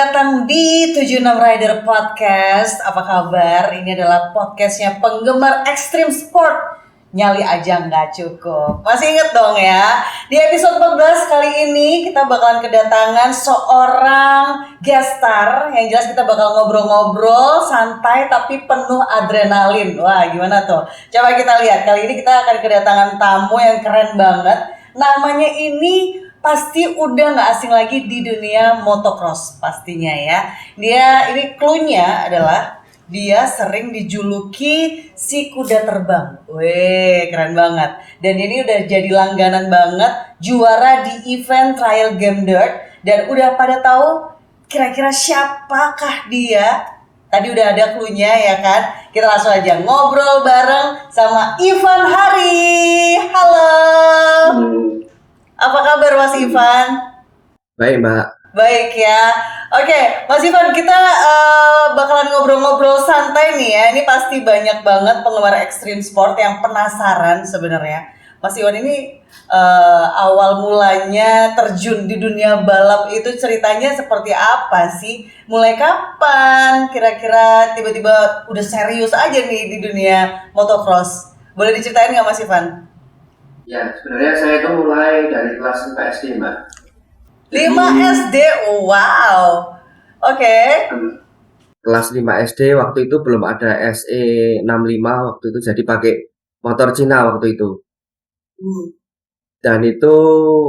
datang di 76 Rider Podcast. Apa kabar? Ini adalah podcastnya penggemar ekstrim sport. Nyali aja nggak cukup. Masih inget dong ya? Di episode 14 kali ini kita bakalan kedatangan seorang guest star. Yang jelas kita bakal ngobrol-ngobrol santai tapi penuh adrenalin. Wah, gimana tuh? Coba kita lihat. Kali ini kita akan kedatangan tamu yang keren banget. Namanya ini pasti udah nggak asing lagi di dunia motocross pastinya ya. Dia ini cluenya adalah dia sering dijuluki si kuda terbang. Weh, keren banget. Dan ini udah jadi langganan banget, juara di event Trial Game Dirt. Dan udah pada tahu kira-kira siapakah dia? Tadi udah ada cluenya ya kan? Kita langsung aja ngobrol bareng sama Ivan Hari. Halo. Apa kabar Mas Ivan? Baik Mbak. Baik ya. Oke, Mas Ivan, kita bakalan ngobrol-ngobrol santai nih ya. Ini pasti banyak banget penggemar ekstrim sport yang penasaran sebenarnya. Mas Ivan ini awal mulanya terjun di dunia balap itu ceritanya seperti apa sih? Mulai kapan kira-kira tiba-tiba udah serius aja nih di dunia motocross? Boleh diceritain nggak Mas Ivan? Ya, sebenarnya saya itu mulai dari kelas 5 SD, Mbak. 5 SD? Oh, wow. Oke. Kelas 5 SD waktu itu belum ada SE65 waktu itu, jadi pakai motor Cina waktu itu. Dan itu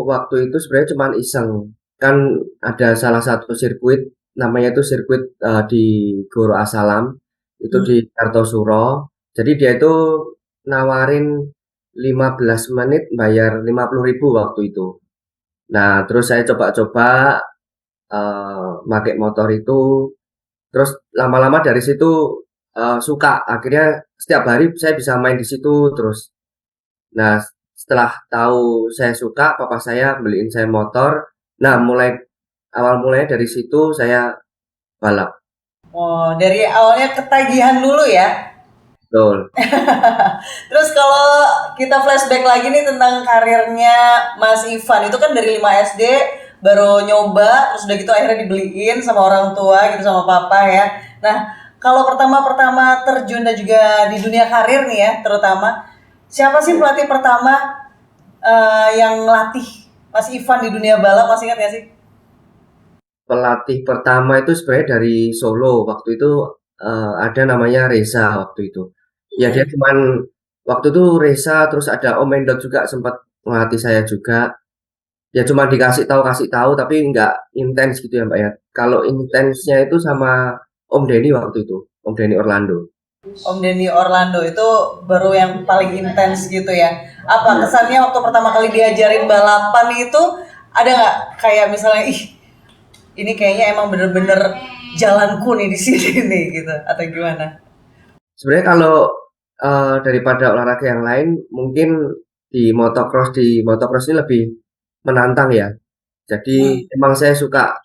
waktu itu sebenarnya cuma iseng. Kan ada salah satu sirkuit, namanya itu sirkuit di Goro Asalam, itu di Kartosuro. Jadi dia itu nawarin 15 menit bayar 50.000 waktu itu. Nah, terus saya coba-coba pakai motor itu, terus lama-lama dari situ suka. Akhirnya setiap hari saya bisa main di situ terus. Nah, setelah tahu saya suka, papa saya beliin saya motor. Nah, awal mulanya dari situ saya balap. Oh, dari awalnya ketagihan dulu ya. Betul. Terus kalau kita flashback lagi nih tentang karirnya Mas Ivan, itu kan dari 5 SD baru nyoba, terus udah gitu akhirnya dibeliin sama orang tua gitu, sama papa ya. Nah, kalau pertama-pertama terjun dan juga di dunia karir nih ya, terutama siapa sih pelatih pertama yang ngelatih Mas Ivan di dunia balap, masih ingat gak sih? Pelatih pertama itu sebenarnya dari Solo. Waktu itu ada namanya Reza waktu itu. Ya dia cuman waktu itu Reza, terus ada Om Endot juga sempat melatih saya juga. Ya cuma kasih tahu tapi nggak intens gitu ya Mbak ya. Kalau intensnya itu sama Om Denny waktu itu, Om Denny Orlando. Om Denny Orlando itu baru yang paling intens gitu ya. Apa kesannya waktu pertama kali diajarin balapan itu, ada nggak kayak misalnya ini kayaknya emang bener-bener jalanku nih di sini nih gitu, atau gimana? Sebenarnya kalau daripada olahraga yang lain, mungkin di motocross ini lebih menantang ya. Jadi emang saya suka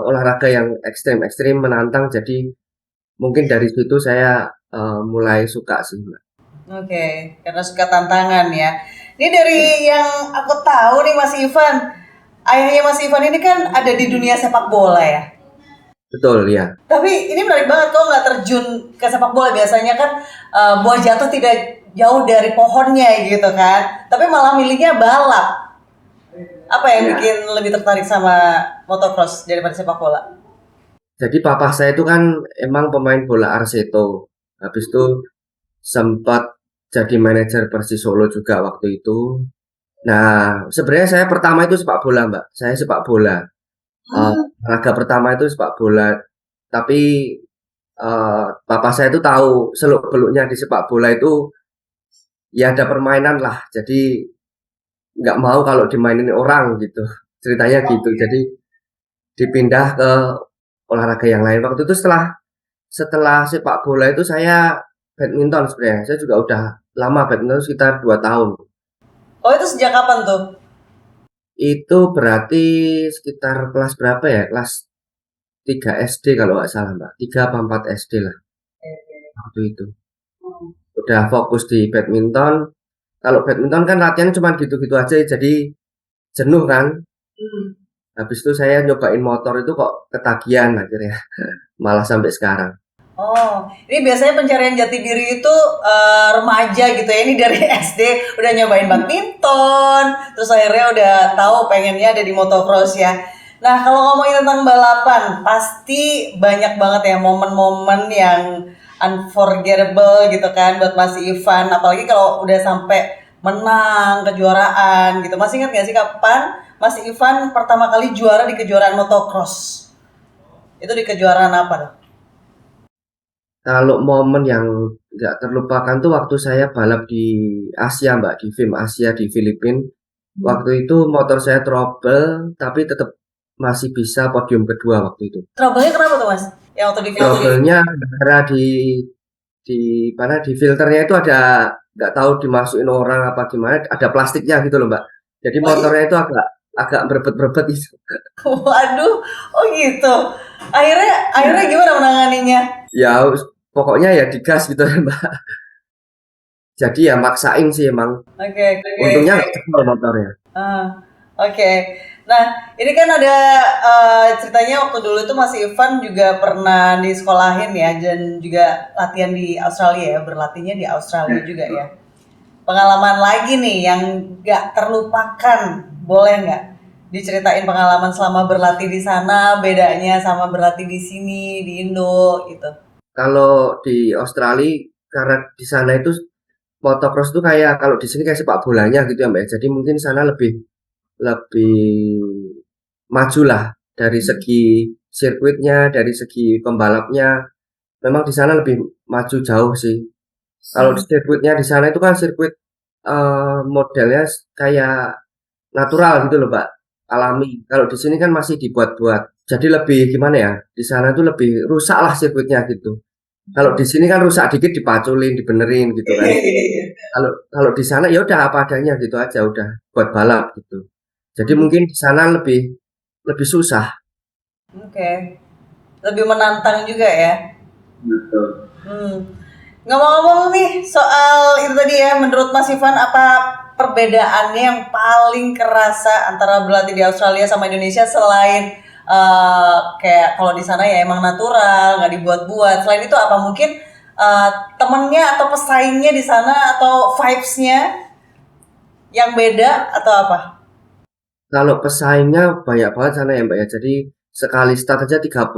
olahraga yang ekstrim menantang. Jadi mungkin dari situ saya mulai suka sih, Mbak. Oke, karena suka tantangan ya. Ini dari yang aku tahu nih Mas Ivan, ayahnya Mas Ivan ini kan ada di dunia sepak bola ya. Betul ya. Tapi ini menarik banget kok nggak terjun ke sepak bola. Biasanya kan buah jatuh tidak jauh dari pohonnya gitu kan. Tapi malah milihnya balap. Apa yang bikin lebih tertarik sama motocross daripada sepak bola? Jadi papa saya itu kan emang pemain bola Arseto. Habis itu sempat jadi manajer Persis Solo juga waktu itu. Nah, sebenarnya saya pertama itu sepak bola, Mbak. Saya sepak bola. Olahraga pertama itu sepak bola. Tapi papa saya itu tahu seluk-beluknya di sepak bola itu ya ada permainan lah. Jadi nggak mau kalau dimainin orang gitu. Ceritanya gitu. Jadi dipindah ke olahraga yang lain. Waktu itu setelah sepak bola itu saya badminton sebenarnya. Saya juga udah lama badminton sekitar 2 tahun. Oh, itu sejak kapan tuh? Itu berarti sekitar kelas berapa ya? Kelas 3 SD kalau nggak salah Mbak. 3 apa 4 SD lah waktu itu. Udah fokus di badminton. Kalau badminton kan latihan cuma gitu-gitu aja jadi jenuh kan. Habis itu saya nyobain motor itu kok ketagihan akhirnya, malah sampai sekarang. Oh, ini biasanya pencarian jati diri itu remaja gitu ya. Ini dari SD udah nyobain badminton, terus akhirnya udah tahu pengennya ada di motocross ya. Nah, kalau ngomongin tentang balapan, pasti banyak banget ya momen-momen yang unforgettable gitu kan buat Mas Ivan. Apalagi kalau udah sampai menang kejuaraan gitu. Masih ingat nggak sih kapan Mas Ivan pertama kali juara di kejuaraan motocross? Itu di kejuaraan apa tuh? Kalau momen yang nggak terlupakan tuh waktu saya balap di Asia, Mbak, di FIM Asia di Filipina. Waktu itu motor saya trouble, tapi tetap masih bisa podium kedua waktu itu. Trouble-nya kenapa tuh Mas? Yang waktu di film? Trouble-nya karena di mana di filternya itu ada nggak tahu dimasukin orang apa gimana, ada plastiknya gitu loh, Mbak. Jadi Oh iya? motornya itu agak agak berebet-berebet itu. Waduh, oh gitu. Akhirnya gimana menanganinya? Ya pokoknya ya digas gitu ya, Mbak. Jadi ya maksain sih emang. Oke, Untungnya nggak jebol motornya. oke. Nah, ini kan ada ceritanya waktu dulu itu Mas Ivan juga pernah disekolahin ya, dan juga latihan di Australia ya, berlatihnya di Australia juga ya. Pengalaman lagi nih yang gak terlupakan, boleh nggak diceritain pengalaman selama berlatih di sana, bedanya sama berlatih di sini, di Indo gitu. Kalau di Australia karena di sana itu motocross tuh kayak kalau di sini kayak sepak bolanya gitu ya Mbak ya. Jadi mungkin sana lebih lebih maju lah dari segi sirkuitnya, dari segi pembalapnya. Memang di sana lebih maju jauh sih. Kalau di sirkuitnya di sana itu kan sirkuit modelnya kayak natural gitu loh, Pak, alami. Kalau di sini kan masih dibuat-buat. Jadi lebih gimana ya? Di sana tuh lebih rusak lah sirkuitnya gitu. Kalau di sini kan rusak dikit dipaculin, dibenerin gitu kan. Kalau kalau di sana ya udah apa adanya gitu aja udah buat balap gitu. Jadi mungkin di sana lebih lebih susah. Oke, lebih menantang juga ya. Betul. Hmm. Ngomong-ngomong nih soal itu tadi ya, menurut Mas Ivan apa perbedaannya yang paling kerasa antara berlatih di Australia sama Indonesia selain kayak kalau di sana ya emang natural, nggak dibuat-buat. Selain itu apa mungkin temennya atau pesaingnya di sana atau vibes-nya yang beda atau apa? Kalau pesaingnya banyak banget sana ya Mbak ya. Jadi sekali start aja 30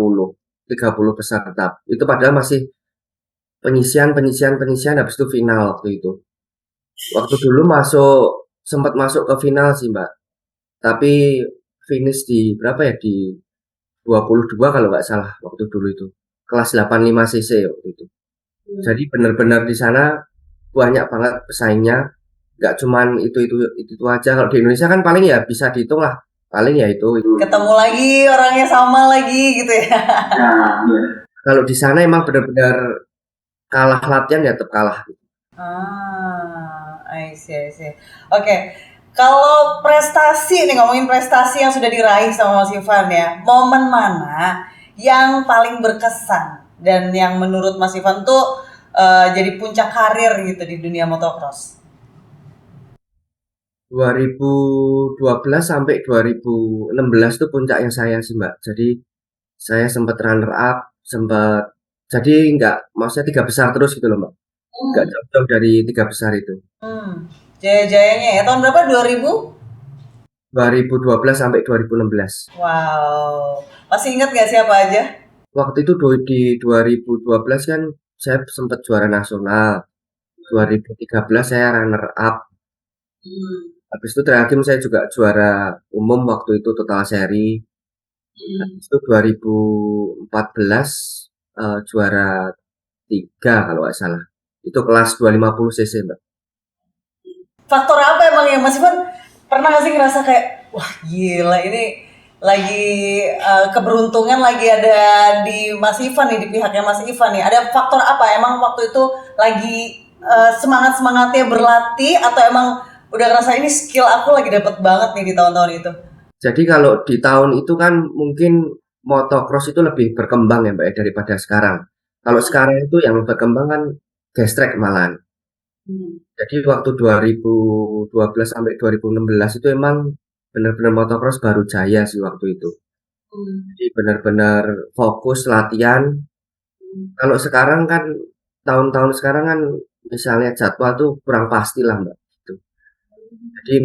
peserta. Itu padahal masih penyisian habis itu final waktu itu. Waktu dulu sempat masuk ke final sih Mbak. Tapi finish di berapa ya? Di 22 kalau nggak salah waktu dulu itu. Kelas 85 cc waktu itu. Jadi benar-benar di sana banyak banget pesaingnya. Nggak cuman itu aja. Kalau di Indonesia kan paling ya bisa dihitung lah. Paling ya itu. Ketemu lagi orangnya sama lagi gitu ya. Kalau di sana emang benar-benar kalah latihan ya tetap kalah. I see, I see. Oke, kalau prestasi nih ngomongin prestasi yang sudah diraih sama Mas Ivan ya, momen mana yang paling berkesan dan yang menurut Mas Ivan tuh jadi puncak karir gitu di dunia motocross? 2012 sampai 2016 tuh puncaknya saya sih Mbak. Jadi saya sempat runner up, sempat jadi nggak maksudnya tiga besar terus gitu loh Mbak. Nggak jauh-jauh dari tiga besar itu. Jaya-jayanya ya tahun berapa? 2000? 2012 sampai 2016. Wow. Masih ingat gak siapa aja? Waktu itu di 2012 kan saya sempat juara nasional. 2013 saya runner up. Habis itu terakhir saya juga juara umum waktu itu total seri. Habis itu 2014 juara 3 kalau nggak salah. Itu kelas 250 cc, Mbak. Faktor apa emang yang Mas Ivan pernah gak sih ngerasa kayak wah gila ini lagi keberuntungan lagi ada di Mas Ivan nih, di pihaknya Mas Ivan nih, ada faktor apa emang waktu itu lagi semangatnya berlatih atau emang udah ngerasa ini skill aku lagi dapet banget nih di tahun-tahun itu? Jadi kalau di tahun itu kan mungkin motocross itu lebih berkembang ya Mbak ya daripada sekarang. Kalau sekarang itu yang berkembang kan gas track malahan. Jadi waktu 2012 sampai 2016 itu emang benar-benar motocross baru jaya sih waktu itu. Hmm. Jadi benar-benar fokus latihan. Kalau sekarang kan tahun-tahun sekarang kan misalnya jadwal tuh kurang pasti lah Mbak. Gitu. Jadi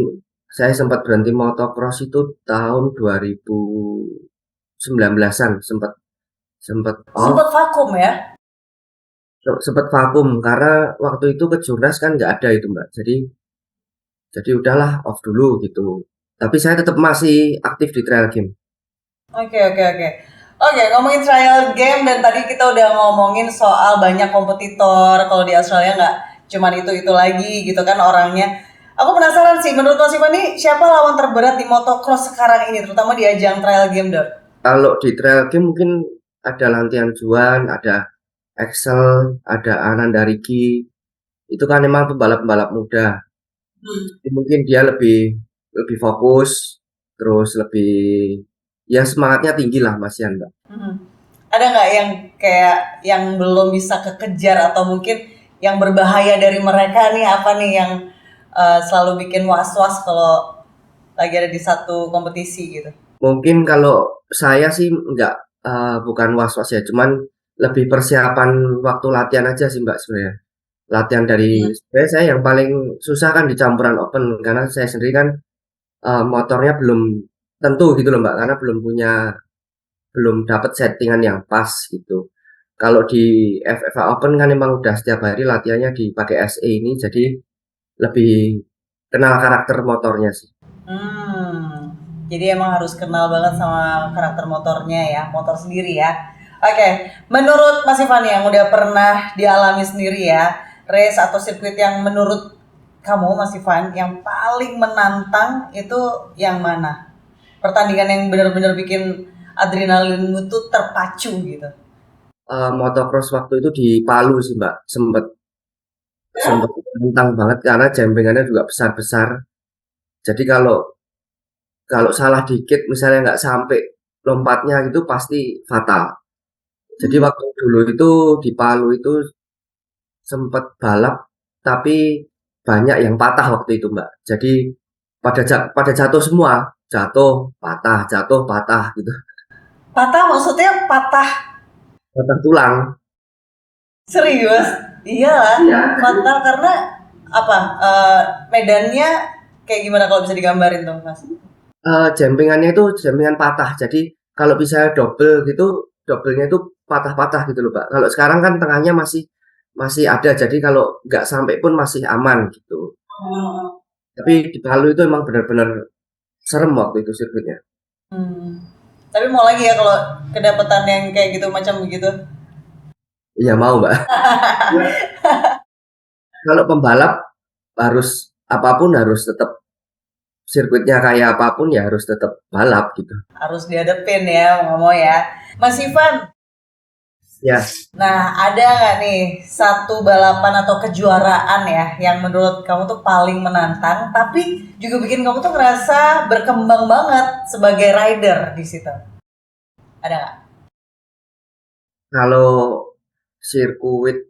saya sempat berhenti motocross itu tahun 2019-an sempat sempat off, Sempat vakum ya? sempat vakum karena waktu itu kejurnas kan nggak ada itu Mbak. Jadi udahlah off dulu gitu. Tapi saya tetap masih aktif di trail game. Oke, oke, oke. Oke, ngomongin trial game dan tadi kita udah ngomongin soal banyak kompetitor. Kalau di Australia nggak cuman itu lagi gitu kan orangnya. Aku penasaran sih, menurut Mas Ivan nih siapa lawan terberat di motocross sekarang ini, terutama di ajang trial game, Dor? Kalau di trail game mungkin ada Lantian Juan, ada Excel, ada Ananda Riki. Itu kan memang pembalap-pembalap muda. Jadi mungkin dia lebih lebih fokus, terus lebih ya semangatnya tinggi lah Mas Yan, Mbak. Hmm. Ada nggak yang kayak yang belum bisa kekejar atau mungkin yang berbahaya dari mereka nih apa nih yang selalu bikin was-was kalau lagi ada di satu kompetisi gitu? Mungkin kalau saya sih nggak bukan was-was ya, cuman lebih persiapan waktu latihan aja sih Mbak sebenarnya. Latihan dari sebenarnya saya yang paling susah kan di campuran open karena saya sendiri kan motornya belum tentu gitu loh Mbak, karena belum dapat settingan yang pas gitu. Kalau di FFA Open kan memang udah setiap hari latihannya dipakai SE ini, jadi lebih kenal karakter motornya sih. Hmm, jadi emang harus kenal banget sama karakter motornya ya, motor sendiri ya. Oke, menurut Mas Ivan yang udah pernah dialami sendiri ya, race atau sirkuit yang menurut kamu Mas Ivan yang paling menantang itu yang mana? Pertandingan yang benar-benar bikin adrenalinmu tuh terpacu gitu. Motocross waktu itu di Palu sih Mbak, sempet sempet tentang banget karena jempingannya juga besar-besar. Jadi kalau kalau salah dikit misalnya nggak sampai lompatnya itu pasti fatal. Jadi waktu dulu itu di Palu itu sempet balap tapi banyak yang patah waktu itu Mbak. Jadi pada jatuh semua, jatuh patah gitu, Patah maksudnya patah patah tulang. serius? Iyalah, patah karena apa? Medannya kayak gimana kalau bisa digambarin tuh Mas? Jempingannya itu jempingan patah. Jadi kalau bisa double gitu, doublenya itu patah-patah gitu loh Pak. Kalau sekarang kan tengahnya masih masih ada, jadi kalau nggak sampai pun masih aman gitu. Tapi di Palu itu emang benar-benar serem waktu itu sirkuitnya. Hmm. Tapi mau lagi ya kalau kedapatan yang kayak gitu macam begitu. Iya mau Mbak. Kalau pembalap harus apapun harus tetap sirkuitnya kayak apapun ya harus tetap balap gitu. Harus dihadepin ya, mau ya. Mas Ivan, Ya, nah ada nggak nih satu balapan atau kejuaraan ya yang menurut kamu tuh paling menantang, tapi juga bikin kamu tuh ngerasa berkembang banget sebagai rider di situ? Ada nggak? kalau sirkuit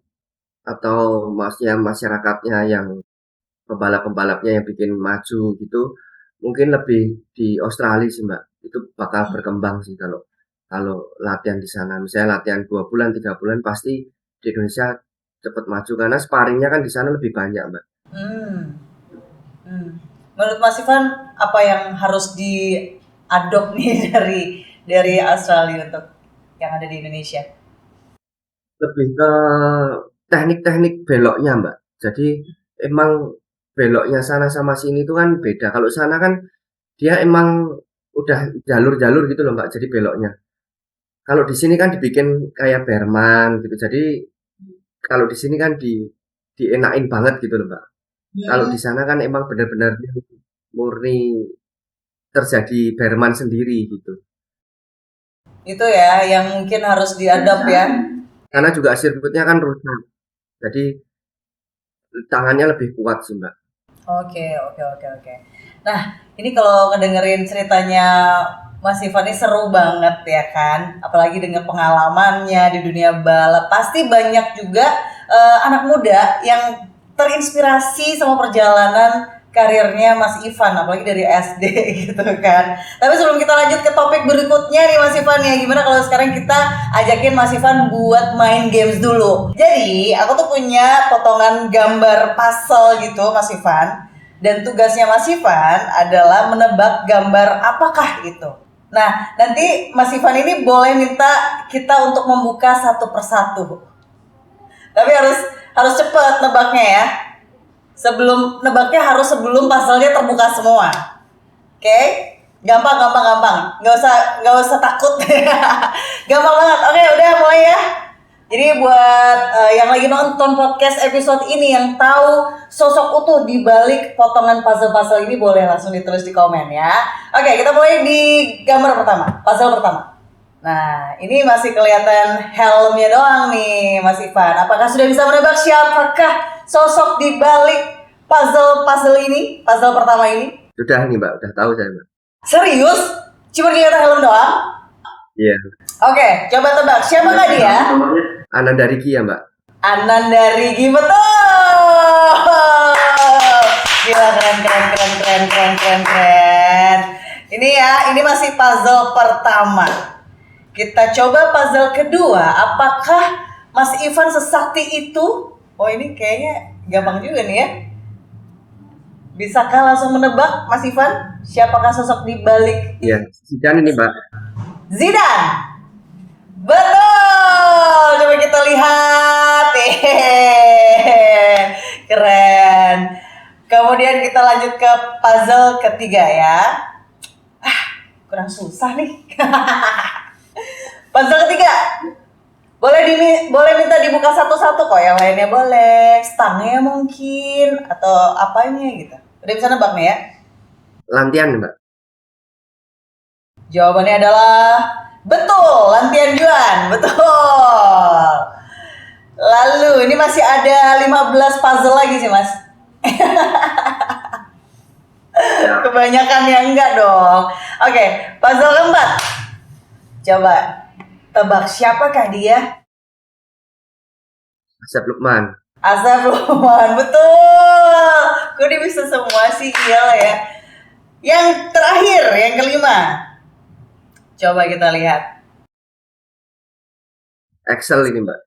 atau maksudnya masyarakatnya yang pembalap-pembalapnya yang bikin maju gitu, mungkin lebih di Australia sih Mbak. Itu bakal berkembang sih kalau kalau latihan di sana. Misalnya latihan 2 bulan, 3 bulan pasti di Indonesia cepet maju karena sparringnya kan di sana lebih banyak Mbak. Hmm. Hmm. Menurut Mas Ivan apa yang harus diadop nih dari Australia untuk yang ada di Indonesia? Lebih ke teknik-teknik beloknya Mbak. Jadi emang beloknya sana sama sini itu kan beda. Kalau sana kan dia emang udah jalur-jalur gitu loh Mbak. Jadi beloknya. Kalau di sini kan dibikin kayak Berman gitu. Jadi kalau di sini kan dienakin banget gitu loh Mbak. Kalau di sana kan emang benar-benar murni terjadi Berman sendiri gitu. Itu ya yang mungkin harus diadop ya. Karena juga sirkuitnya kan rusak. Jadi tangannya lebih kuat sih Mbak. Oke, oke, oke, oke. Nah, ini kalau ngedengerin ceritanya Mas Ivan ini seru banget ya kan, apalagi dengan pengalamannya di dunia balap. Pasti banyak juga anak muda yang terinspirasi sama perjalanan karirnya Mas Ivan, apalagi dari SD gitu kan. Tapi sebelum kita lanjut ke topik berikutnya nih Mas Ivan ya, gimana kalau sekarang kita ajakin Mas Ivan buat main games dulu. Jadi aku tuh punya potongan gambar puzzle gitu Mas Ivan, dan tugasnya Mas Ivan adalah menebak gambar apakah itu. Nah, nanti Mas Ivan ini boleh minta kita untuk membuka satu persatu. Tapi harus cepet nebaknya ya. Nebaknya harus sebelum puzzle-nya terbuka semua. Oke? Gampang. Nggak usah takut. Gampang banget. Oke, udah mulai ya. Jadi buat yang lagi nonton podcast episode ini yang tahu sosok utuh di balik potongan puzzle-puzzle ini boleh langsung ditulis di komen ya. Oke, kita mulai di gambar pertama, puzzle pertama. Nah, ini masih kelihatan helmnya doang nih, Mas Ivan. Apakah sudah bisa menebak siapakah sosok di balik puzzle ini, puzzle pertama ini? Sudah nih Mbak, udah tahu saya Mbak. Serius? Cuma kelihatan helm doang? Iya. Oke, coba tebak. Siapakah dia? Ananda Riki ya Mbak. Ananda Rigi, betul. Gila, keren. Ini masih puzzle pertama. Kita coba puzzle kedua. Apakah Mas Ivan sesakti itu? Oh, ini kayaknya gampang juga nih ya. Bisakah langsung menebak Mas Ivan siapakah sosok di balik? Iya, Zidane ini Mbak. Zidane. Betul. Coba kita lihat. Keren. Kemudian kita lanjut ke puzzle ketiga ya. Kurang susah nih. Puzzle ketiga. Boleh minta dibuka satu-satu kok, yang lainnya boleh. Stangnya mungkin atau apanya gitu. Udah bisa nebak nih ya? Lantian Mbak. Jawabannya adalah betul, Lantian Yuan. Betul. Lalu ini masih ada 15 puzzle lagi sih Mas. Kebanyakan yang enggak dong. Oke, puzzle keempat. Coba tebak siapakah dia? Asep Lukman. Asep Lukman, betul. Kok dia bisa semua sih, iyalah ya. Yang terakhir, yang kelima. Coba kita lihat. Excel ini Mbak.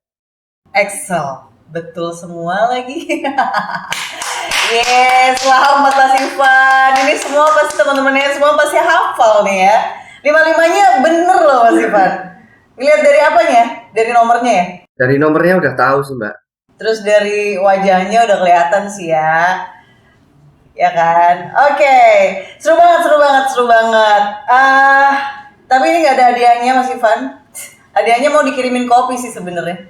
Excel, betul semua lagi. Yes, selamat Mas Ivan. Ini semua pasti teman-temannya semua pasti hafal nih ya. Lima-limanya bener loh Mas Ivan. Lihat dari apanya? Dari nomornya ya? Dari nomornya udah tahu sih Mbak. Terus dari wajahnya udah kelihatan sih ya. Ya kan? Oke. Seru banget. Tapi ini nggak ada hadiahnya Mas Ivan. Hadiahnya mau dikirimin kopi sih sebenarnya.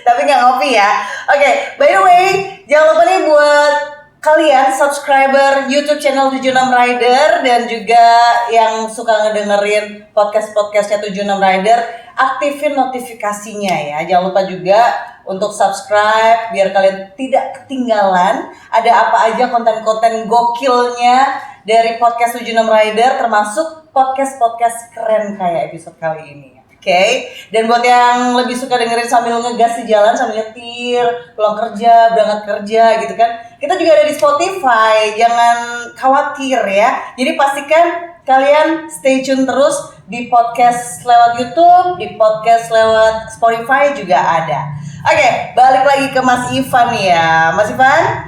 Tapi nggak ngopi ya. Oke, by the way, jangan lupa nih buat kalian subscriber YouTube channel 76 Rider dan juga yang suka ngedengerin podcast-podcastnya 76 Rider, aktifin notifikasinya ya. Jangan lupa juga untuk subscribe biar kalian tidak ketinggalan ada apa aja konten-konten gokilnya dari podcast 76 Rider, termasuk podcast-podcast keren kayak episode kali ini. Oke, dan buat yang lebih suka dengerin sambil ngegas di jalan, sambil nyetir, pulang kerja, berangkat kerja gitu kan, kita juga ada di Spotify, jangan khawatir ya. Jadi pastikan kalian stay tune terus di podcast lewat YouTube, di podcast lewat Spotify juga ada. Oke, balik lagi ke Mas Ivan nih ya. Mas Ivan,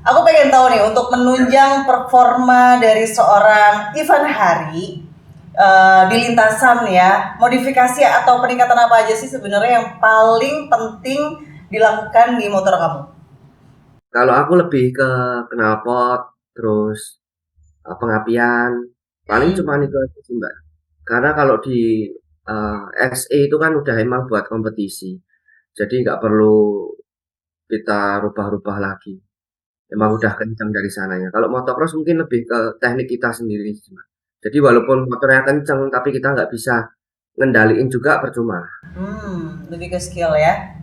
aku pengen tahu nih, untuk menunjang performa dari seorang Ivan Hari di lintasan ya, modifikasi atau peningkatan apa aja sih sebenarnya yang paling penting dilakukan di motor kamu? Kalau aku lebih ke knalpot, terus pengapian, paling cuma itu aja sih Mbak. Karena kalau di SE itu kan udah emang buat kompetisi, jadi nggak perlu kita rubah-rubah lagi. Emang udah kencang dari sananya. Kalau motocross mungkin lebih ke teknik kita sendiri sih Mbak. Jadi walaupun motornya kenceng, tapi kita nggak bisa ngendaliin juga percuma. Lebih ke skill ya.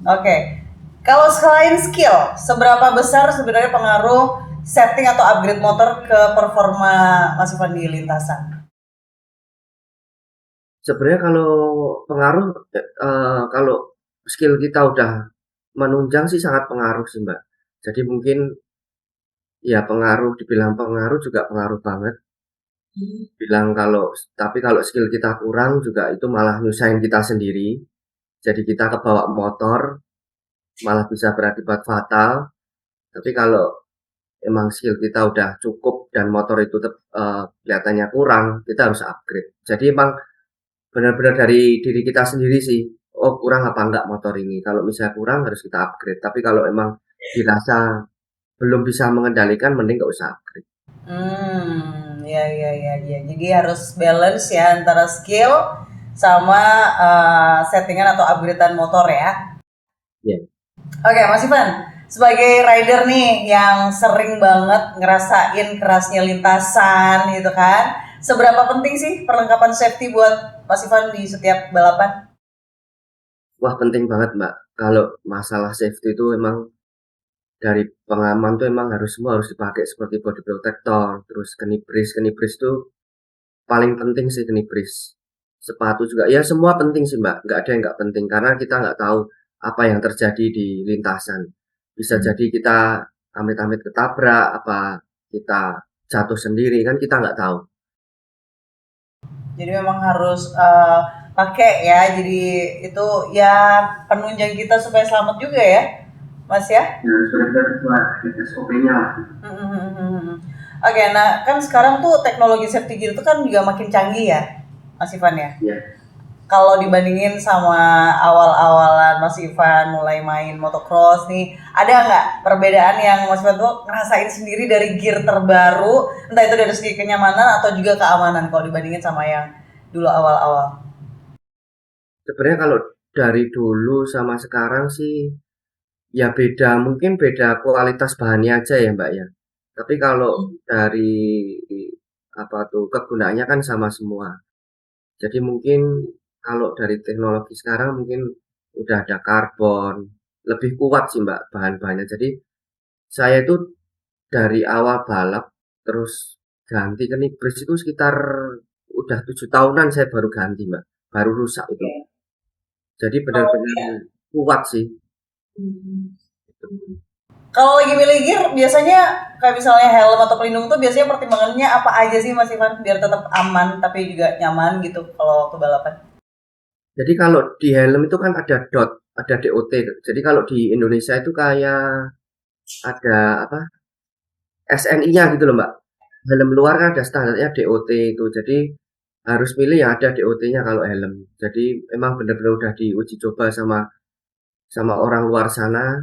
Oke. Kalau selain skill, seberapa besar sebenarnya pengaruh setting atau upgrade motor ke performa Mas Ivan di lintasan? Sebenarnya kalau pengaruh, kalau skill kita udah menunjang sih sangat pengaruh sih Mbak. Jadi mungkin ya dibilang pengaruh juga pengaruh banget. Bilang tapi kalau skill kita kurang juga itu malah nyusahin kita sendiri. Jadi kita kebawa motor malah bisa berakibat fatal. Tapi kalau emang skill kita udah cukup dan motor itu kelihatannya kurang, kita harus upgrade. Jadi emang benar-benar dari diri kita sendiri sih. Oh, kurang apa enggak motor ini? Kalau misalnya kurang harus kita upgrade. Tapi kalau emang dirasa belum bisa mengendalikan, mending nggak usah upgrade. Ya, ya, ya, ya. Jadi harus balance ya antara skill sama settingan atau upgradean motor ya. Ya. Oke, Mas Ivan, sebagai rider nih yang sering banget ngerasain kerasnya lintasan gitu kan, seberapa penting sih perlengkapan safety buat Mas Ivan di setiap balapan? Wah, penting banget, Mbak. Kalau masalah safety itu emang dari pengaman tuh emang semua harus dipakai seperti body protector, terus kenibris tuh paling penting sih kenibris. Sepatu juga, ya semua penting sih Mbak, nggak ada yang nggak penting karena kita nggak tahu apa yang terjadi di lintasan. Bisa jadi kita amit-amit ketabrak, apa kita jatuh sendiri kan kita nggak tahu. Jadi memang harus pakai ya, jadi itu ya penunjang kita supaya selamat juga ya, Mas ya? Ya, sudah buat SOP-nya. Oke, nah kan sekarang tuh teknologi safety gear itu kan juga makin canggih ya, Mas Ivan ya? Ya. Kalau dibandingin sama awal-awalan Mas Ivan mulai main motocross nih, ada nggak perbedaan yang Mas Ivan tuh ngerasain sendiri dari gear terbaru, entah itu dari segi kenyamanan atau juga keamanan kalau dibandingin sama yang dulu awal-awal? Sebenarnya kalau dari dulu sama sekarang sih ya beda, mungkin beda kualitas bahannya aja ya Mbak ya. Tapi kalau dari kegunaannya kan sama semua. Jadi mungkin kalau dari teknologi sekarang mungkin udah ada karbon, lebih kuat sih Mbak bahan-bahannya. Jadi saya itu dari awal balap terus ganti ke nibris itu sekitar udah 7 tahunan saya baru ganti Mbak, baru rusak itu. Jadi benar-benar kuat sih. Kalau lagi milih gear, biasanya kayak misalnya helm atau pelindung tuh biasanya pertimbangannya apa aja sih Mas Ivan biar tetap aman tapi juga nyaman gitu kalau waktu balapan? Jadi kalau di helm itu kan ada ada DOT. Jadi kalau di Indonesia itu kayak ada apa? SNI-nya gitu loh Mbak. Helm luar kan ada standarnya DOT itu. Jadi harus milih yang ada DOT-nya kalau helm. Jadi emang benar-benar udah diuji coba sama sama orang luar sana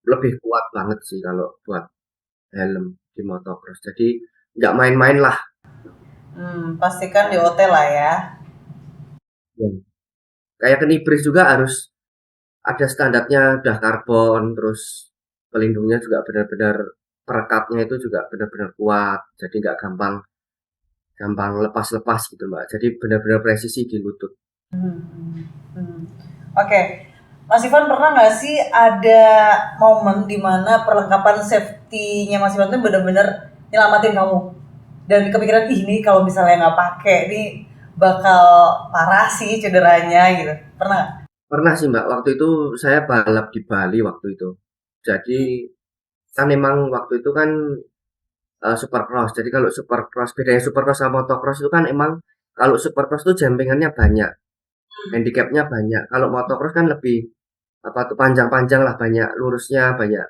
lebih kuat banget sih kalau buat helm di motocross. Jadi nggak main-main lah. Pastikan di hotel lah ya. Ya. Kayak kenibris juga harus ada standarnya udah karbon, terus pelindungnya juga benar-benar perekatnya itu juga benar-benar kuat. Jadi nggak gampang gampang lepas-lepas gitu Mbak. Jadi benar-benar presisi di lutut. Oke, Mas Ivan pernah nggak sih ada momen di mana perlengkapan safety-nya Mas Ivan tuh benar-benar nyelamatin kamu? Dan kepikiran, ih ini kalau misalnya nggak pakai, ini bakal parah sih cederanya gitu. Pernah nggak? Pernah sih Mbak, waktu itu saya balap di Bali waktu itu. Jadi kan emang waktu itu kan supercross. Jadi kalau supercross bedanya supercross sama motocross itu kan emang kalau supercross itu jempingannya banyak, handicapnya banyak. Kalau motocross kan lebih panjang-panjang lah, banyak lurusnya, banyak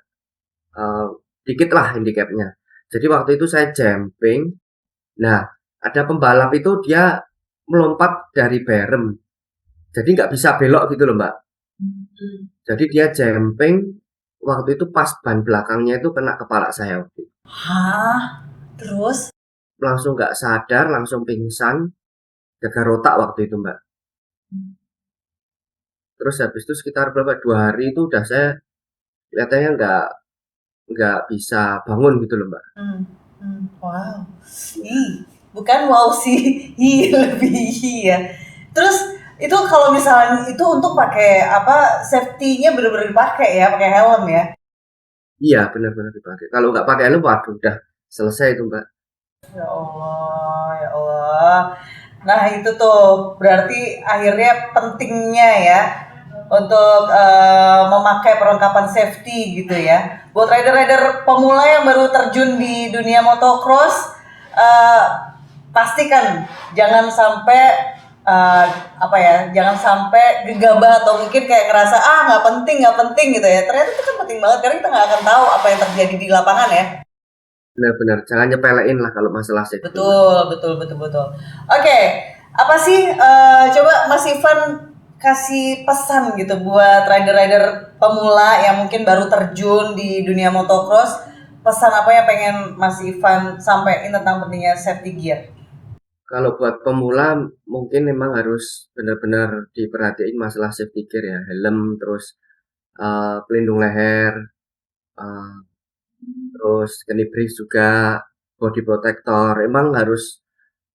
eh, dikit lah handicapnya. Jadi waktu itu saya jumping. Nah, ada pembalap itu dia melompat dari berem. Jadi nggak bisa belok gitu loh Mbak. Jadi dia jumping. Waktu itu pas ban belakangnya itu kena kepala saya waktu itu. Hah? Terus? Langsung nggak sadar, langsung pingsan, gagal otak waktu itu Mbak. Terus habis itu sekitar berapa 2 hari itu udah saya kelihatannya nggak bisa bangun gitu loh Mbak. Wow. Ih, bukan wow sih. Ih, lebih ya. Terus itu kalau misalnya itu untuk pakai apa safety-nya bener-bener dipakai ya, pakai helm ya. Iya benar-benar dipakai. Kalau nggak pakai helm, waduh udah selesai itu Mbak. Ya Allah, ya Allah. Nah, itu tuh berarti akhirnya pentingnya ya untuk memakai perlengkapan safety gitu ya. Buat rider-rider pemula yang baru terjun di dunia motocross, eh, pastikan jangan sampai jangan sampai gegabah atau mungkin kayak ngerasa nggak penting gitu ya. Ternyata itu kan penting banget karena kita nggak akan tahu apa yang terjadi di lapangan ya. Benar-benar jangan nyepelein lah kalau masalah safety. Betul. Oke, apa sih coba Mas Ivan kasih pesan gitu buat rider-rider pemula yang mungkin baru terjun di dunia motocross, pesan apa yang pengen Mas Ivan sampaikan tentang pentingnya safety gear? Kalau buat pemula mungkin memang harus benar-benar diperhatiin masalah safety gear ya, helm, terus pelindung leher, eh, terus keni brace juga, body protector. Emang harus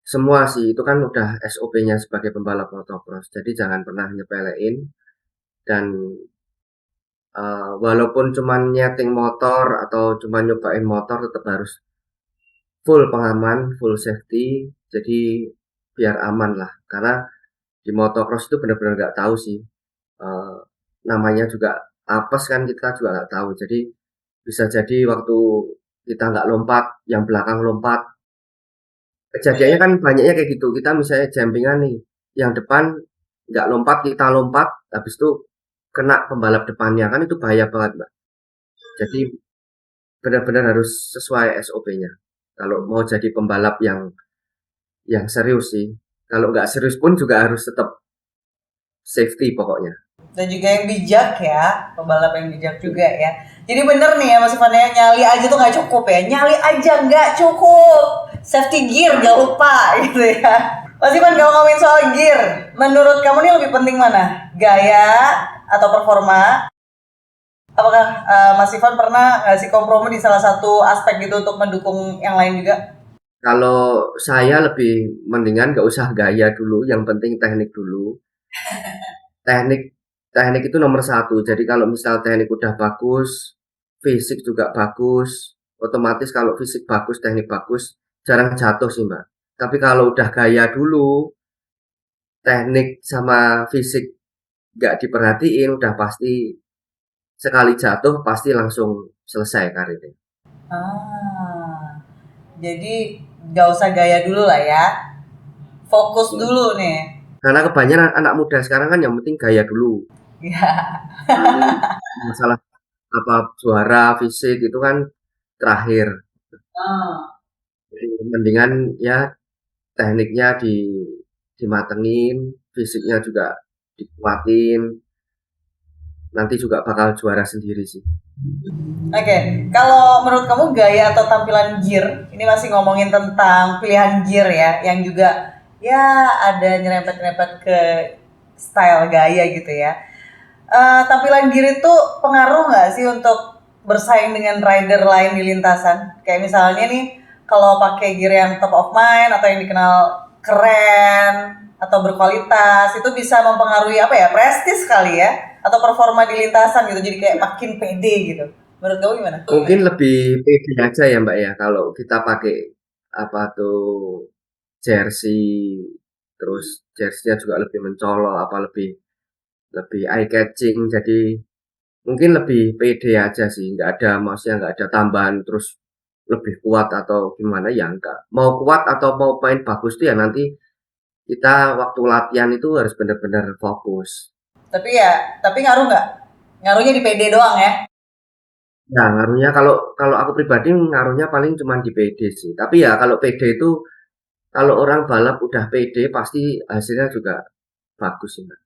semua sih, itu kan udah SOP-nya sebagai pembalap motocross. Jadi jangan pernah nyepelein dan walaupun cuman nyeting motor atau cuma nyobain motor tetap harus full pengaman, full safety. Jadi biar aman lah. Karena di motocross itu benar-benar nggak tahu sih. Eh, namanya juga apes kan kita juga nggak tahu. Jadi bisa jadi waktu kita nggak lompat, yang belakang lompat. Kejadiannya kan banyaknya kayak gitu. Kita misalnya jumpingan nih, yang depan nggak lompat, kita lompat, habis itu kena pembalap depannya kan itu bahaya banget, Mbak. Jadi benar-benar harus sesuai SOP-nya. Kalau mau jadi pembalap yang serius sih. Kalau nggak serius pun juga harus tetap safety pokoknya. Dan juga yang bijak ya, pembalap yang bijak juga ya. Jadi bener nih ya Mas Ivan ya, nyali aja tuh nggak cukup ya, nyali aja nggak cukup, safety gear jangan lupa gitu ya. Mas Ivan kalau ngomongin soal gear, menurut kamu nih lebih penting mana, gaya atau performa? Apakah Mas Ivan pernah ngasih kompromi di salah satu aspek gitu untuk mendukung yang lain juga? Kalau saya lebih mendingan nggak usah gaya dulu, yang penting teknik dulu. Teknik teknik itu nomor satu. Jadi kalau misal teknik udah bagus, fisik juga bagus, otomatis kalau fisik bagus, teknik bagus, jarang jatuh sih Mbak. Tapi kalau udah gaya dulu, teknik sama fisik nggak diperhatiin, udah pasti sekali jatuh pasti langsung selesai karirnya. Ah, jadi nggak usah gaya dulu lah ya, fokus dulu nih. Karena kebanyakan anak muda sekarang kan yang penting gaya dulu. Ya. Masalah apa juara fisik itu kan terakhir. Ah. Jadi mendingan ya tekniknya dimatengin, fisiknya juga dikuatin, nanti juga bakal juara sendiri sih. Oke, kalau menurut kamu gaya atau tampilan gear, ini masih ngomongin tentang pilihan gear ya, yang juga ya ada nyerempet-nyerempet ke style gaya gitu ya. Tampilan gear itu pengaruh nggak sih untuk bersaing dengan rider lain di lintasan? Kayak misalnya nih, kalau pakai gear yang top of mind atau yang dikenal keren atau berkualitas, itu bisa mempengaruhi apa ya, prestis kali ya, atau performa di lintasan gitu, jadi kayak makin pede gitu. Menurut kamu gimana? Mungkin lebih pede aja ya Mbak ya kalau kita pakai apa tuh jersey, terus jersey-nya juga lebih mencolok, apa lebih lebih eye catching, jadi mungkin lebih pede aja sih, nggak ada maksudnya nggak ada tambahan terus lebih kuat atau gimana ya enggak. Mau kuat atau mau main bagus tuh ya nanti kita waktu latihan itu harus benar-benar fokus. Tapi ngaruh nggak? Ngaruhnya di PD doang ya? Nah, ngaruhnya kalau kalau aku pribadi ngaruhnya paling cuma di PD sih. Tapi ya kalau PD itu kalau orang balap udah PD pasti hasilnya juga bagus sih, Mbak.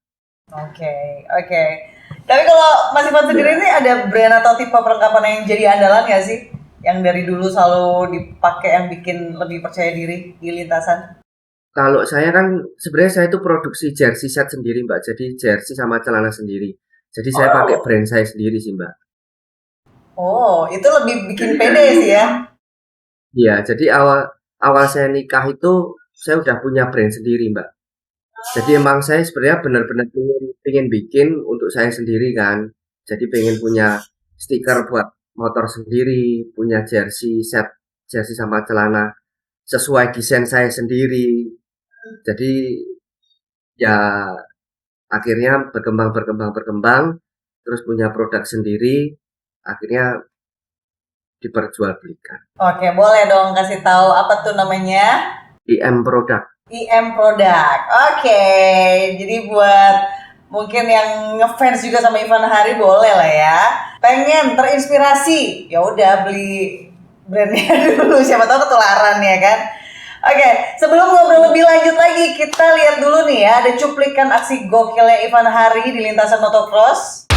Oke, oke. Tapi kalau Mas Ivan sendiri ini ada brand atau tipe perlengkapan yang jadi andalan nggak sih? Yang dari dulu selalu dipakai yang bikin lebih percaya diri di lintasan? Kalau saya kan sebenarnya saya itu produksi jersey set sendiri, Mbak. Jadi jersey sama celana sendiri. Jadi saya pakai brand saya sendiri sih, Mbak. Oh, itu lebih bikin pede sih ya. Iya, jadi awal awal saya nikah itu saya udah punya brand sendiri, Mbak. Jadi emang saya sebenarnya benar-benar pengen bikin untuk saya sendiri kan. Jadi pengen punya stiker buat motor sendiri, punya jersey set jersey sama celana sesuai desain saya sendiri. Jadi ya akhirnya berkembang, terus punya produk sendiri, akhirnya diperjualbelikan. Oke, boleh dong kasih tahu apa tuh namanya? IM Produk. IM Product. Oke, jadi buat mungkin yang ngefans juga sama Ivan Hari boleh lah ya. Pengen terinspirasi, ya udah beli brandnya dulu. Siapa tahu ketularan ya kan. Oke, sebelum ngobrol lebih lanjut lagi, kita lihat dulu nih ya, ada cuplikan aksi gokilnya Ivan Hari di lintasan motocross.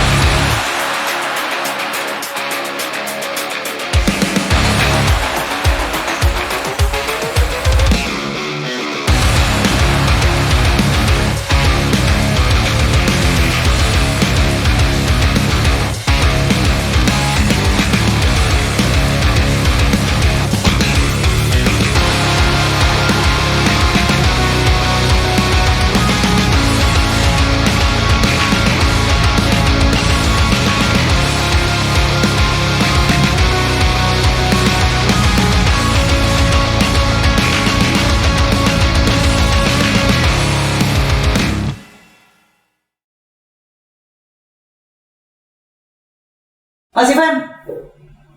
Mas Ivan,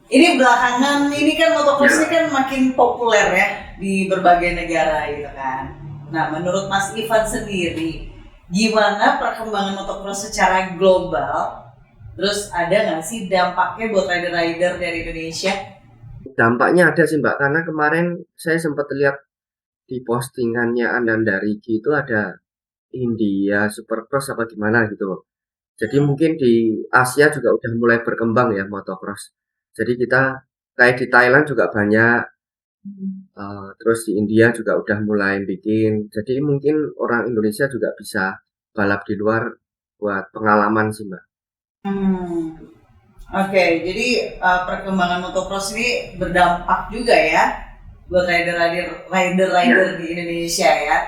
ini belakangan ini kan motocross ini kan makin populer ya di berbagai negara gitu kan. Nah, menurut Mas Ivan sendiri, gimana perkembangan motocross secara global? Terus ada nggak sih dampaknya buat rider-rider dari Indonesia? Dampaknya ada sih Mbak, karena kemarin saya sempat lihat di postingannya Ananda Rigi itu ada India Supercross apa gimana gitu. Jadi mungkin di Asia juga udah mulai berkembang ya motocross. Jadi kita kayak di Thailand juga banyak, terus di India juga udah mulai bikin. Jadi mungkin orang Indonesia juga bisa balap di luar buat pengalaman sih Mbak. Hmm. Oke, jadi perkembangan motocross ini berdampak juga ya buat rider-rider di Indonesia ya.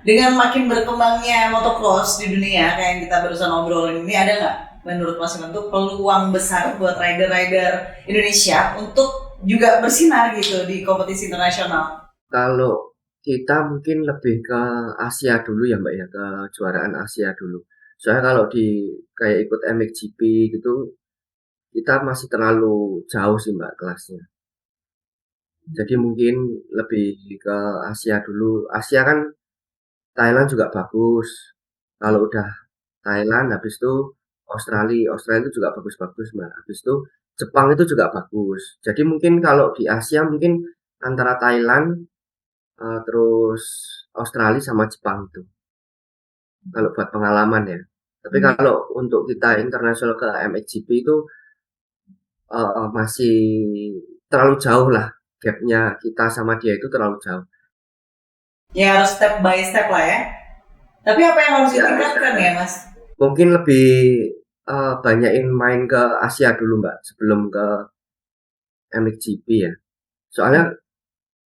Dengan makin berkembangnya motocross di dunia kayak yang kita barusan obrolin ini, ada nggak menurut Mas Iman tuh peluang besar buat rider-rider Indonesia untuk juga bersinar gitu di kompetisi internasional? Kalau kita mungkin lebih ke Asia dulu ya Mbak ya, ke kejuaraan Asia dulu. Soalnya kalau di kayak ikut MXGP gitu, kita masih terlalu jauh sih Mbak kelasnya. Jadi mungkin lebih ke Asia dulu. Asia kan Thailand juga bagus. Kalau udah Thailand, habis itu Australia itu juga bagus-bagus Mbak. Habis itu Jepang itu juga bagus. Jadi mungkin kalau di Asia mungkin antara Thailand, terus Australia sama Jepang itu. Kalau buat pengalaman ya. Tapi kalau untuk kita internasional ke MXGP itu masih terlalu jauh lah. Gapnya kita sama dia itu terlalu jauh. Ya harus step by step lah ya. Tapi apa yang harus Ya, ditingkatkan ya Mas? mungkin lebih banyakin main ke Asia dulu Mbak sebelum ke MXGP ya. Soalnya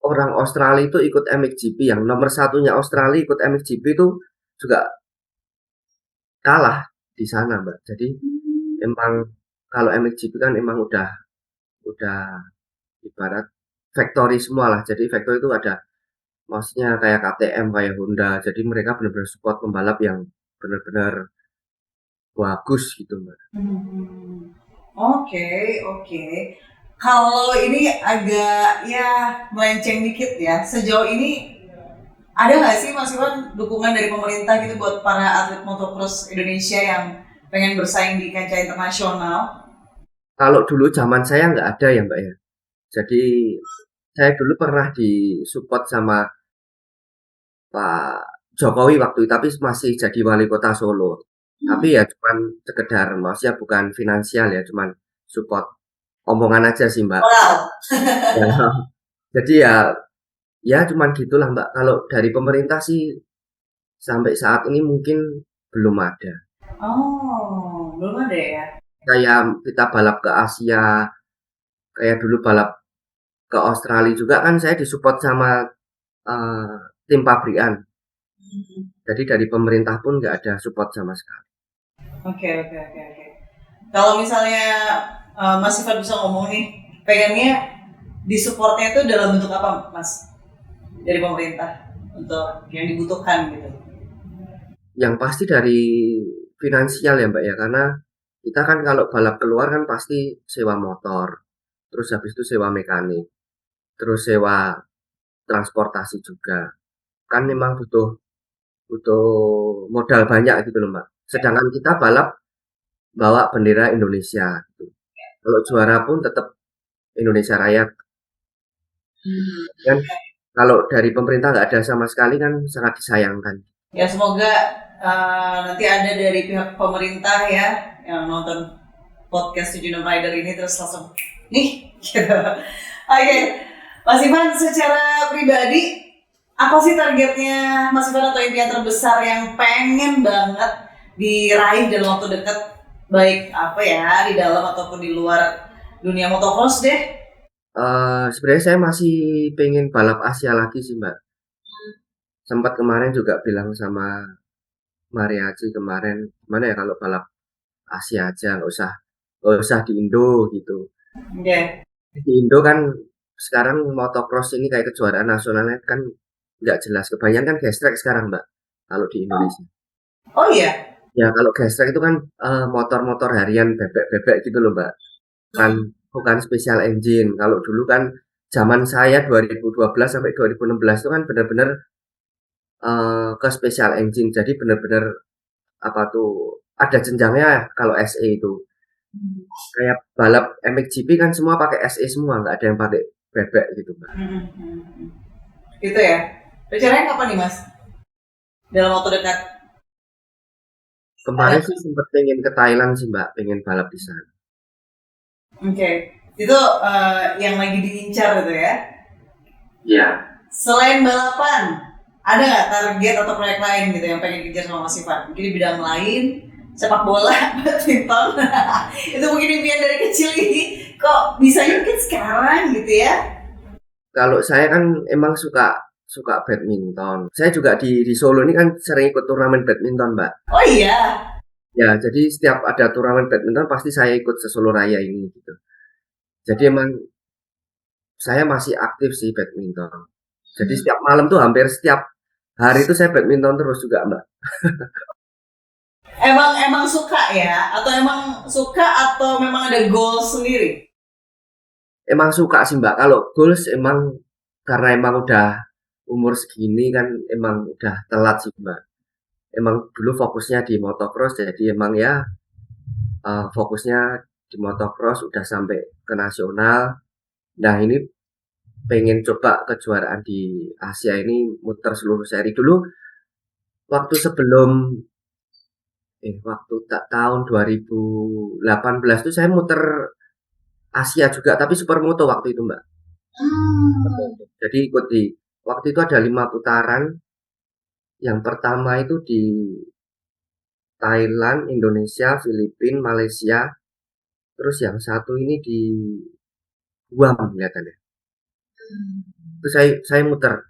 orang Australia itu ikut MXGP, yang nomor satunya Australia ikut MXGP itu juga kalah di sana Mbak. Jadi emang kalau MXGP kan emang udah ibarat factory semua lah. Jadi factory itu ada maksudnya kayak KTM, kayak Honda. Jadi mereka benar-benar support pembalap yang benar-benar bagus gitu Mbak. Oke, oke. Kalau ini agak ya melenceng dikit ya. Sejauh ini ada nggak sih Mas Iwan dukungan dari pemerintah gitu buat para atlet motocross Indonesia yang pengen bersaing di kancah internasional? Kalau dulu zaman saya nggak ada ya Mbak ya. Jadi saya dulu pernah disupport sama Pak Jokowi waktu itu, tapi masih jadi wali kota Solo. Tapi ya cuman sekedar, maksudnya bukan finansial ya, cuman support omongan aja sih Mbak. Moral. Ya, jadi ya cuman gitulah Mbak. Kalau dari pemerintah sih sampai saat ini mungkin belum ada. Oh, belum ada ya? Kayak kita balap ke Asia, kayak dulu balap ke Australia juga kan saya disupport sama eh, tim pabrikan. Jadi dari pemerintah pun nggak ada support sama sekali. Oke, oke, oke, oke. Kalau misalnya Mas Ivan bisa ngomong nih, pengennya disupportnya itu dalam bentuk apa Mas? Dari pemerintah untuk yang dibutuhkan gitu. Yang pasti dari finansial ya Mbak ya, karena kita kan kalau balap keluar kan pasti sewa motor, terus habis itu sewa mekanik, terus sewa transportasi juga. Kan memang butuh butuh modal banyak gitu loh Mbak. Sedangkan kita balap bawa bendera Indonesia gitu. Kalau juara pun tetap Indonesia Raya kan. Kalau dari pemerintah nggak ada sama sekali kan sangat disayangkan. Ya semoga nanti ada dari pihak pemerintah ya yang nonton podcast 76 Rider ini terus langsung nih gitu. Oke, Mas Ivan secara pribadi apa sih targetnya Mas Ivan atau impian terbesar yang pengen banget diraih dalam waktu dekat, baik apa ya di dalam ataupun di luar dunia motocross deh? Sebenarnya saya masih pengen balap Asia lagi sih Mbak. Sempat kemarin juga bilang sama Mariachi kemarin, mana ya kalau balap Asia aja nggak usah di Indo gitu. Oke. Di Indo kan sekarang motocross ini kayak kejuaraan nasionalnya kan nggak jelas. Kebanyakan kan gestrek sekarang Mbak. Kalau di Indonesia. Oh iya. Ya kalau gestrek itu kan motor-motor harian bebek-bebek gitu loh Mbak. Kan bukan special engine. Kalau dulu kan zaman saya 2012 sampai 2016 itu kan benar-benar ke special engine. Jadi benar-benar apa tuh ada jenjangnya kalau SE itu. Kayak balap MXGP kan semua pakai SE semua, nggak ada yang pakai bebek gitu Mbak. Gitu ya. Rencananya kapan nih Mas? Dalam waktu dekat? Kemarin sih sempat pengen ke Thailand sih Mbak, pengen balap di sana. Oke. Itu yang lagi diincar gitu ya. Iya. Selain balapan, ada nggak target atau proyek lain gitu yang pengen dikejar sama Mas Ivan? Mungkin di bidang lain, sepak bola, badminton. Itu mungkin impian dari kecil ini. Kok bisa mungkin sekarang gitu ya? Kalau saya kan emang suka suka badminton. Saya juga di Solo ini kan sering ikut turnamen badminton, Mbak. Oh iya. Ya, jadi setiap ada turnamen badminton pasti saya ikut se Solo Raya ini gitu. Jadi emang saya masih aktif sih badminton. Jadi setiap malam tuh hampir setiap hari itu saya badminton terus juga, Mbak. Emang suka ya? Atau emang suka atau memang ada goal sendiri? Emang suka sih, Mbak. Kalau goals emang karena emang udah umur segini kan emang udah telat sih, Mbak. Emang dulu fokusnya di motocross jadi emang ya fokusnya di motocross udah sampai ke nasional. Nah ini pengen coba kejuaraan di Asia ini muter seluruh seri dulu waktu sebelum waktu tak tahun 2018 tuh saya muter Asia juga tapi supermoto waktu itu Mbak. Jadi ikut di waktu itu ada 5 putaran. Yang pertama itu di Thailand, Indonesia, Filipina, Malaysia. Terus yang satu ini di Guam kelihatannya. Itu saya muter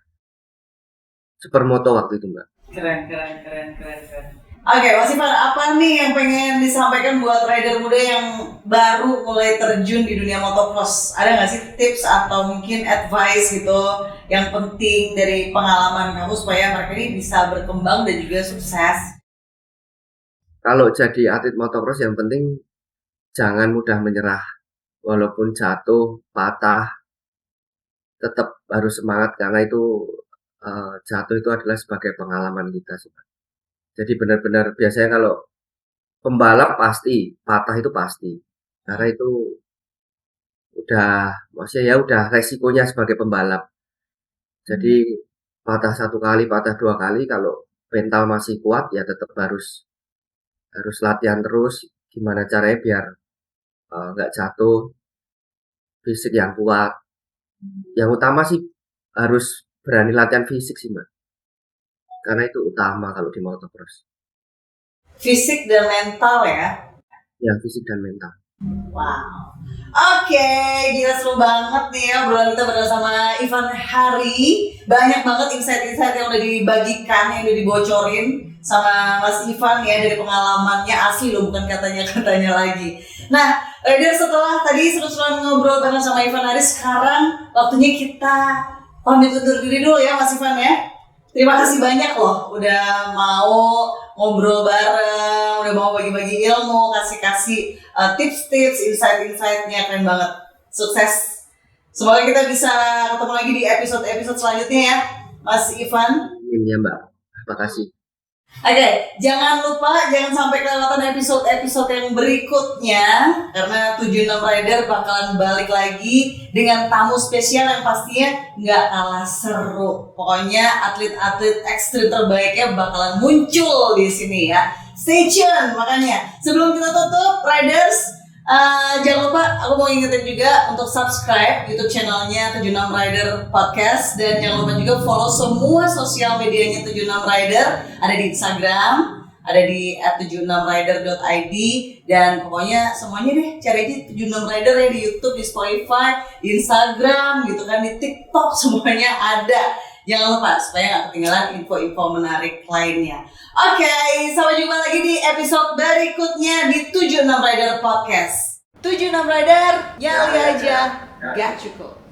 supermoto waktu itu Mbak. Keren. Oke, Mas Ivan, apa nih yang pengen disampaikan buat rider muda yang baru mulai terjun di dunia motocross? Ada nggak sih tips atau mungkin advice gitu yang penting dari pengalaman kamu supaya mereka ini bisa berkembang dan juga sukses? Kalau jadi atlet motocross yang penting jangan mudah menyerah. Walaupun jatuh, patah, tetap harus semangat karena itu jatuh itu adalah sebagai pengalaman kita sih. Jadi benar-benar biasanya kalau pembalap pasti patah itu pasti. Karena itu maksudnya ya udah resikonya sebagai pembalap. Jadi patah 1 kali, patah 2 kali, kalau mental masih kuat ya tetap harus latihan terus. Gimana caranya biar nggak jatuh, fisik yang kuat. Yang utama sih harus berani latihan fisik sih Mbak. Karena itu utama kalau di motocross. Fisik dan mental ya. Ya fisik dan mental. Wow. Oke, gila seru banget nih ya obrolan kita bersama Ivan Hari. Banyak banget insight-insight yang udah dibagikan, yang udah dibocorin sama Mas Ivan ya dari pengalamannya asli loh, bukan katanya lagi. Nah, Rider setelah tadi seru-seruan ngobrol bareng sama Ivan Hari, sekarang waktunya kita pamit undur diri dulu ya Mas Ivan ya. Terima kasih banyak loh udah mau ngobrol bareng, udah mau bagi-bagi ilmu, kasih-kasih tips-tips, insight-insightnya, keren banget. Sukses. Semoga kita bisa ketemu lagi di episode-episode selanjutnya ya, Mas Ivan. Iya Mbak, terima kasih. Oke, jangan lupa, jangan sampai kelewatan episode-episode yang berikutnya, karena 76 Rider bakalan balik lagi dengan tamu spesial yang pastinya nggak kalah seru. Pokoknya atlet-atlet ekstrim terbaiknya bakalan muncul di sini ya. Stay tune makanya. Sebelum kita tutup, Riders, jangan lupa aku mau ingetin juga untuk subscribe YouTube channelnya 76 Rider Podcast, dan jangan lupa juga follow semua sosial medianya 76 Rider, ada di Instagram, ada di @76rider.id, dan pokoknya semuanya deh cari aja 76 Rider ya di YouTube, di Spotify, di Instagram gitu kan, di TikTok, semuanya ada. Jangan lupa supaya nggak ketinggalan info-info menarik lainnya. Oke, sampai jumpa lagi di episode berikutnya di 76 Rider Podcast. 76 Rider, nyali aja, gak cukup.